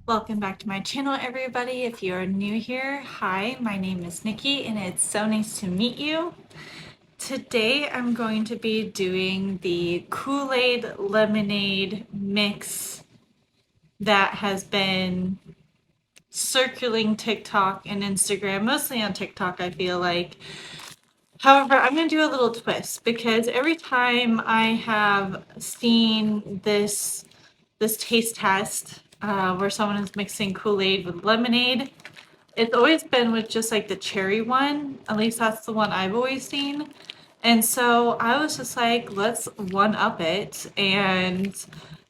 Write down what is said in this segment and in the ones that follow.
Welcome back to my channel, everybody. If you are new here, hi, my name is Nikki and it's so nice to meet you. Today I'm going to be doing the Kool-Aid lemonade mix that has been circulating TikTok and Instagram, mostly on TikTok, I feel like. However, I'm going to do a little twist because every time I have seen this taste test where someone is mixing Kool-Aid with lemonade, it's always been with just like the cherry one. At least that's the one I've always seen. And so I was just like, let's one up it and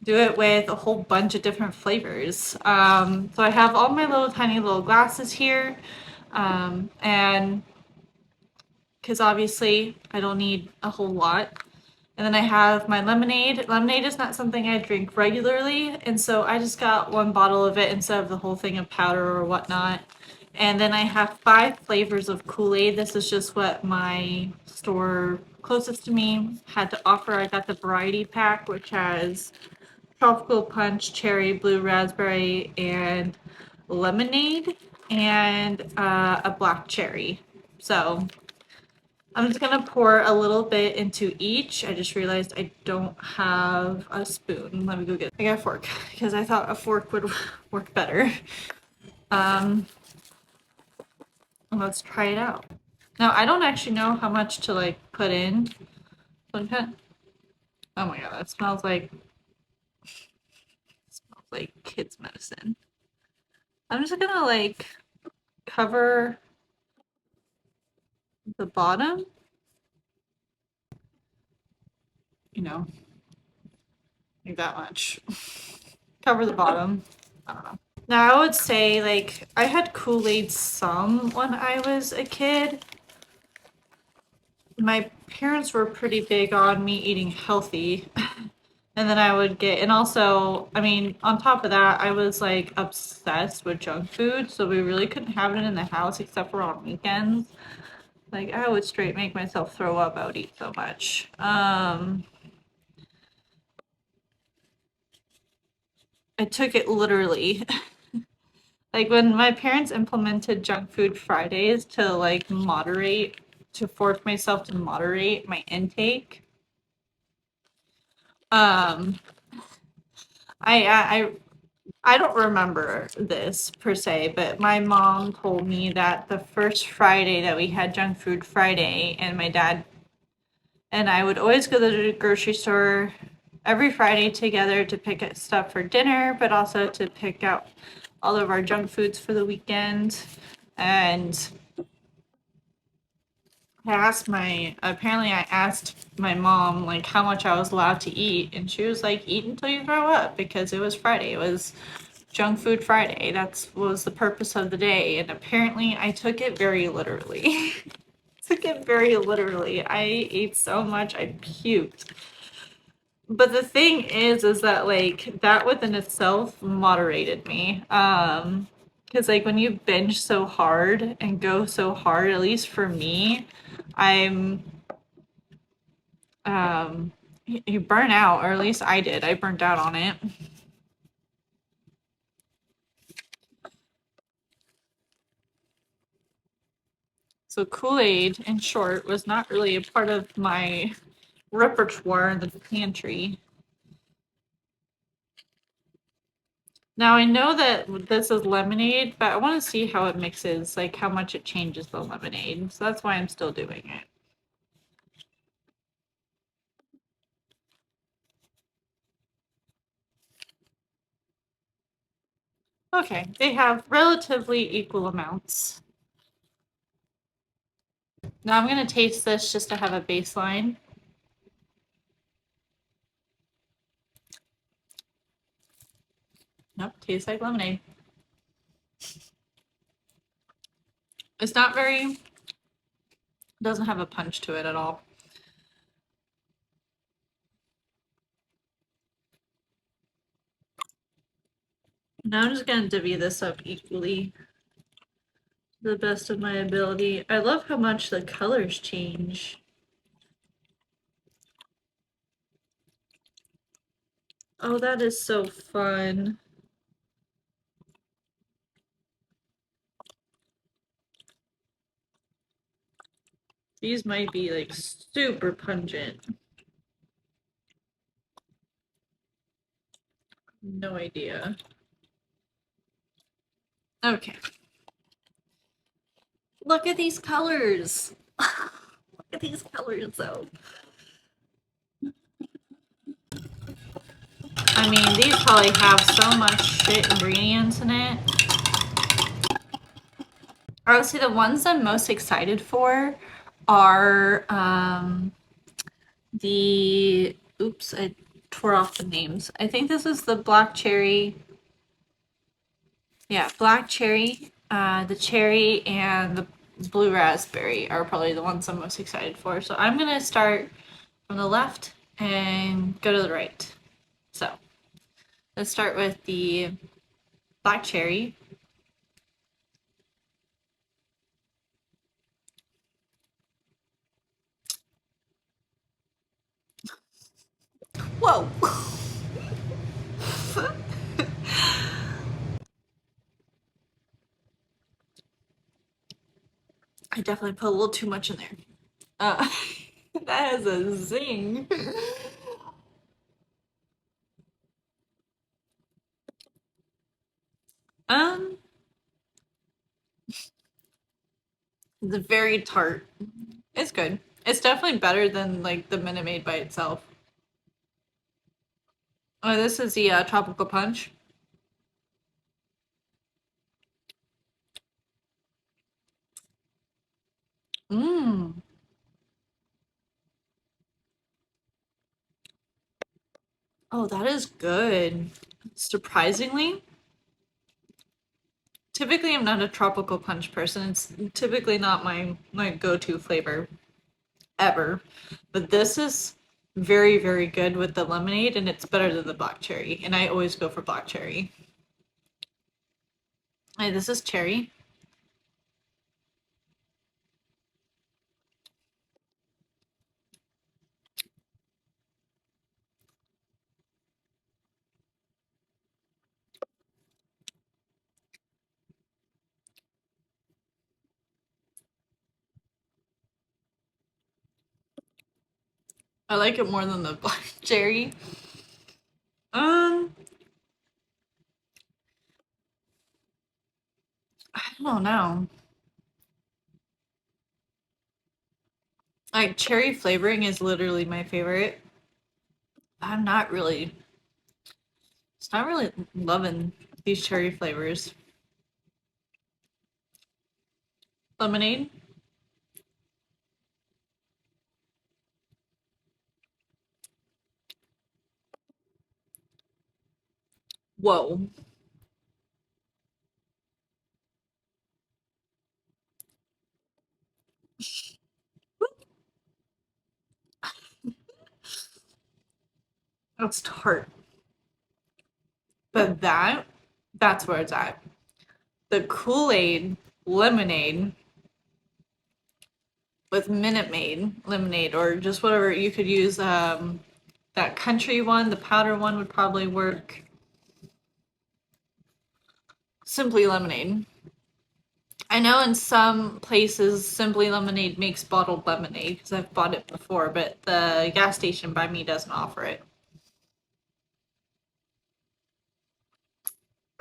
do it with a whole bunch of different flavors. So I have all my little tiny little glasses here. And because obviously I don't need a whole lot. And then I have my lemonade. Lemonade is not something I drink regularly, and so I just got one bottle of it instead of the whole thing of powder or whatnot. And then I have 5 flavors of Kool-Aid. This is just what my store closest to me had to offer. I got the variety pack, which has tropical punch, cherry, blue raspberry, and lemonade, and a black cherry. So I'm just gonna pour a little bit into each. I just realized I don't have a spoon. Let me go get it. I got a fork because I thought a fork would work better. Let's try it out. Now I don't actually know how much to like put in. Oh my god, that smells like kids medicine. I'm just gonna like cover the bottom, you know, like that much. Cover the bottom. I don't know. Now, I would say, like, I had Kool-Aid some when I was a kid. My parents were pretty big on me eating healthy. And then I would get, and also, I mean, on top of that, I was like obsessed with junk food. So we really couldn't have it in the house except for on weekends. Like, I would straight make myself throw up. I would eat so much. I took it literally. Like when my parents implemented junk food Fridays to like moderate, to force myself to moderate my intake. Um, I I don't remember this per se, but my mom told me that the first Friday that we had junk food Friday, and my dad and I would always go to the grocery store every Friday together to pick up stuff for dinner, but also to pick out all of our junk foods for the weekend. And apparently I asked my mom like how much I was allowed to eat, and she was like, eat until you throw up, because it was Friday. It was junk food Friday. That was the purpose of the day. And apparently I took it very literally. Took it very literally. I ate so much I puked. But the thing is that like that within itself moderated me. Because like when you binge so hard and go so hard, at least for me, I'm you burn out, or at least I did. I burned out on it. So Kool-Aid, in short, was not really a part of my repertoire in the pantry. Now I know that this is lemonade, but I want to see how it mixes, like how much it changes the lemonade. So that's why I'm still doing it. Okay, they have relatively equal amounts. Now I'm going to taste this just to have a baseline. Nope, tastes like lemonade. It's not very, doesn't have a punch to it at all. Now I'm just going to divvy this up equally to the best of my ability. I love how much the colors change. Oh, that is so fun. These might be like super pungent. No idea. Okay. Look at these colors. Look at these colors though. I mean, these probably have so much shit ingredients in it. I would say the ones I'm most excited for are the, oops, I tore off the names. I think this is the black cherry. Yeah, black cherry, the cherry, and the blue raspberry are probably the ones I'm most excited for. So I'm gonna start from the left and go to the right. So let's start with the black cherry. Whoa! I definitely put a little too much in there. Uh, that is a zing. Um, it's very tart. It's good. It's definitely better than like the Minute Maid by itself. Oh, this is the tropical punch. Mmm. Oh, that is good. Surprisingly, typically I'm not a tropical punch person. It's typically not my go-to flavor ever. But this is very, very good with the lemonade, and it's better than the black cherry. And I always go for black cherry. Hey, this is cherry. I like it more than the black cherry. Um, I don't know. Like cherry flavoring is literally my favorite. I'm not really, it's not really loving these cherry flavors. Lemonade. Whoa. That's tart. But that's where it's at. The Kool-Aid lemonade with Minute Maid lemonade, or just whatever you could use. That country one, the powder one would probably work. Simply lemonade. I know in some places Simply Lemonade makes bottled lemonade because I've bought it before, but the gas station by me doesn't offer it.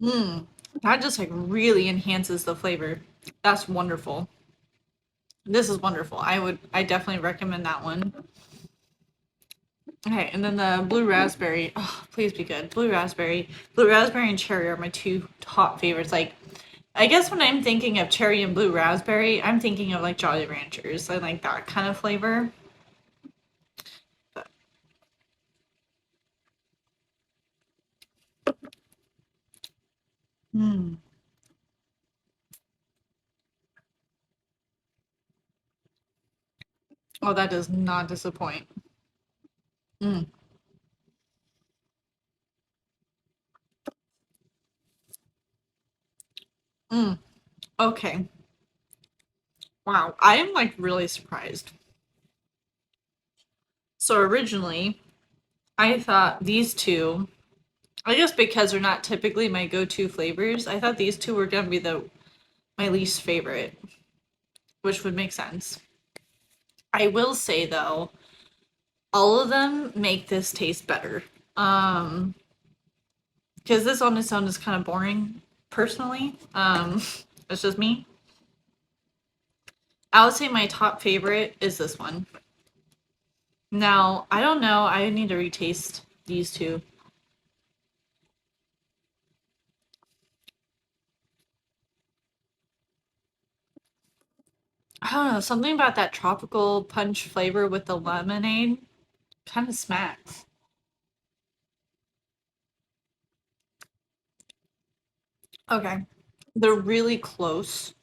Mmm, that just like really enhances the flavor. That's wonderful. This is wonderful. I definitely recommend that one. Okay, and then the blue raspberry. Oh, please be good. Blue raspberry and cherry are my two top favorites. Like, I guess when I'm thinking of cherry and blue raspberry, I'm thinking of like Jolly Ranchers. I like that kind of flavor. But, mm. Oh, that does not disappoint. Mm. Mm. Okay. Wow. I am like really surprised. So originally, I thought these two, I guess because they're not typically my go-to flavors, I thought these two were gonna be the my least favorite, which would make sense. I will say though, all of them make this taste better. Um, because this on its own is kind of boring, personally. It's just me. I would say my top favorite is this one. Now, I don't know. I need to retaste these two. I don't know. Something about that tropical punch flavor with the lemonade kind of smacks. Okay. They're really close.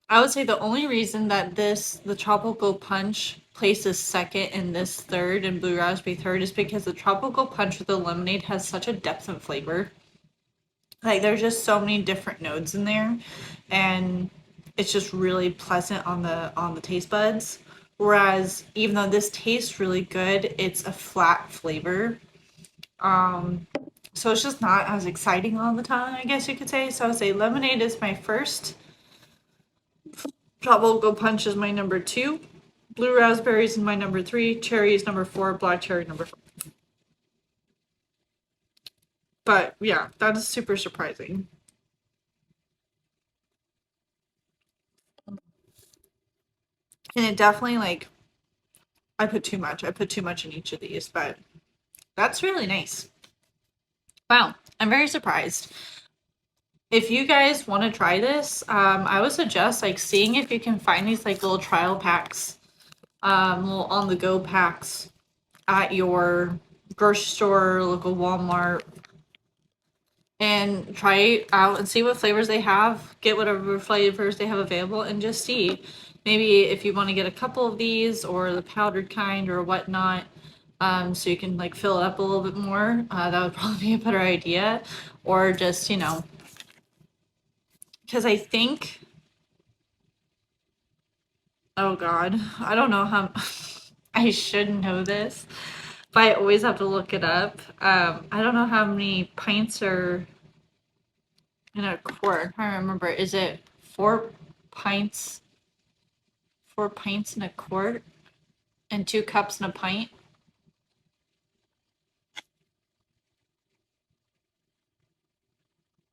I would say the only reason that the tropical punch places second and this third and blue raspberry third is because the tropical punch with the lemonade has such a depth of flavor. Like there's just so many different notes in there, and it's just really pleasant on the taste buds. Whereas even though this tastes really good, it's a flat flavor. Um, so it's just not as exciting all the time, I guess you could say. So I would say lemonade is my first. Tropical punch is my number two. Blue raspberries is my number three. Cherry is number four. Black cherry number four. But yeah, that is super surprising. And it definitely like I put too much. I put too much in each of these, but that's really nice. Wow, I'm very surprised. If you guys want to try this, I would suggest like seeing if you can find these like little trial packs, little on the go packs at your grocery store, local Walmart, and try it out and see what flavors they have. Get whatever flavors they have available and just see. Maybe if you want to get a couple of these or the powdered kind or whatnot, so you can like fill it up a little bit more. That would probably be a better idea. Or just, because I think, oh God, I don't know how, I should know this, but I always have to look it up. I don't know how many pints are in a quart. I remember. Is it 4 pints? 4 pints in a quart, and 2 cups in a pint.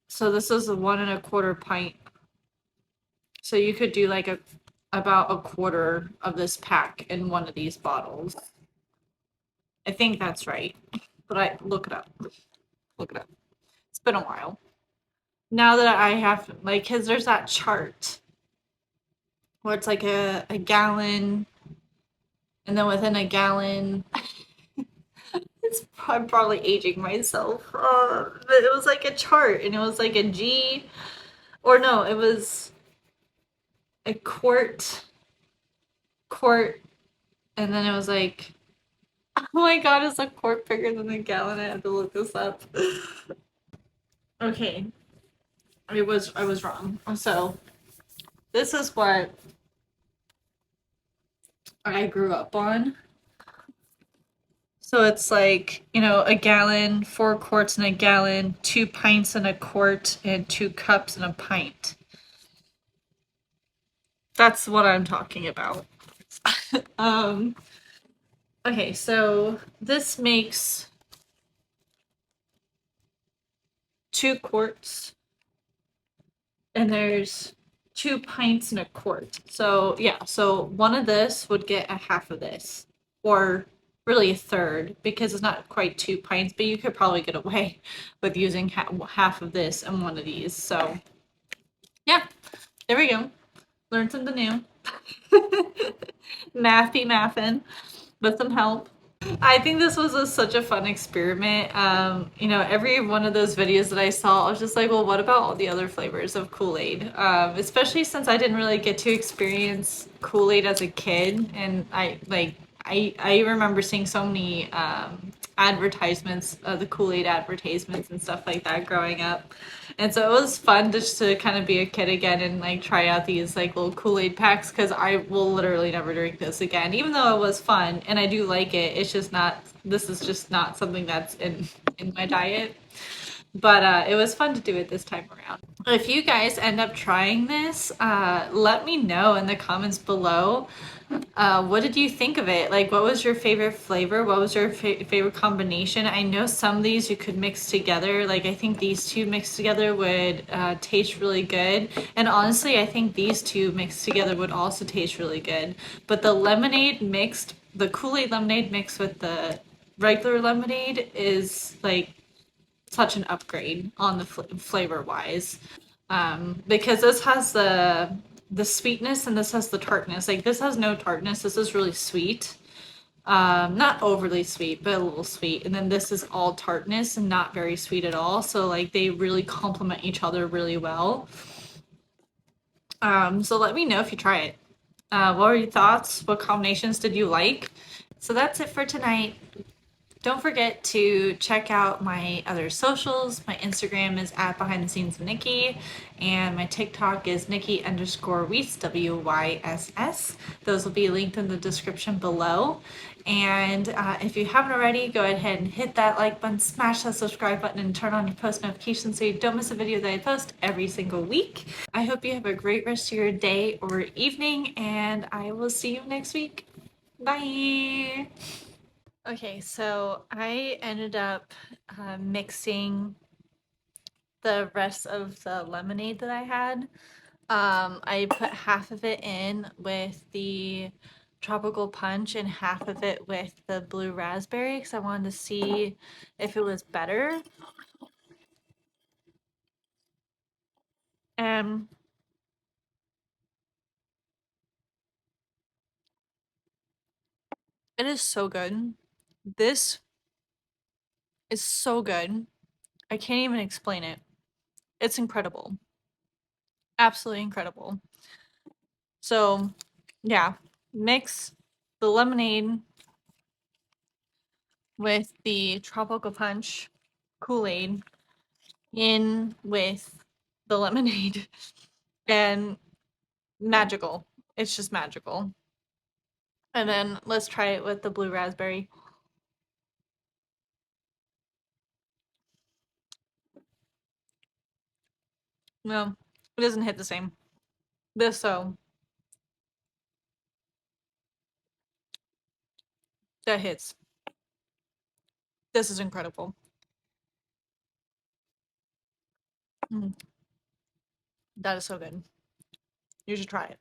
So this is a 1 1/4 pint. So you could do like about a quarter of this pack in one of these bottles. I think that's right. But I look it up. Look it up. It's been a while. Now that I have like, cause there's that chart where it's like a gallon, and then within a gallon, I'm probably aging myself. But it was like a chart, and it was like a G, or no, it was a quart, and then it was like, oh my God, is a quart bigger than a gallon? I had to look this up. Okay, I was wrong. So this is what I grew up on. So it's like, a gallon, 4 quarts in a gallon, 2 pints in a quart, and 2 cups in a pint. That's what I'm talking about. Um, okay, so this makes 2 quarts, and there's 2 pints in a quart. So yeah, so one of this would get a half of this, or really a third, because it's not quite 2 pints, but you could probably get away with using half of this and one of these. So yeah, there we go. Learn something new. Mathy mathin' with some help. I think this was such a fun experiment. Every one of those videos that I saw, I was just like, well, what about all the other flavors of Kool-Aid? Especially since I didn't really get to experience Kool-Aid as a kid, and I remember seeing so many advertisements, the Kool-Aid advertisements and stuff like that growing up. And so it was fun just to kind of be a kid again and like try out these like little Kool-Aid packs, because I will literally never drink this again. Even though it was fun and I do like it, it's just not, this is just not something that's in my diet. But it was fun to do it this time around. If you guys end up trying this, let me know in the comments below. What did you think of it? Like, what was your favorite flavor? What was your favorite combination? I know some of these you could mix together. Like, I think these two mixed together would taste really good. And honestly, I think these two mixed together would also taste really good. But the Kool-Aid lemonade mixed with the regular lemonade is like such an upgrade on the flavor wise, because this has the sweetness and this has the tartness. Like this has no tartness. This is really sweet. Not overly sweet, but a little sweet. And then this is all tartness and not very sweet at all. So like they really complement each other really well. So let me know if you try it. What were your thoughts? What combinations did you like? So that's it for tonight. Don't forget to check out my other socials. My Instagram is at Behind the Scenes of Nikki, and my TikTok is Nikki_Wyss, WYSS. Those will be linked in the description below. And if you haven't already, go ahead and hit that like button, smash that subscribe button, and turn on your post notifications so you don't miss a video that I post every single week. I hope you have a great rest of your day or evening, and I will see you next week. Bye! Okay, so I ended up mixing the rest of the lemonade that I had. I put half of it in with the tropical punch and half of it with the blue raspberry because I wanted to see if it was better. And it is so good. This is so good. I can't even explain it. It's incredible. Absolutely incredible. So, yeah, mix the lemonade with the tropical punch Kool-Aid in with the lemonade and magical. It's just magical. And then let's try it with the blue raspberry. No, it doesn't hit the same. This so that hits. This is incredible. Mm, that is so good. You should try it.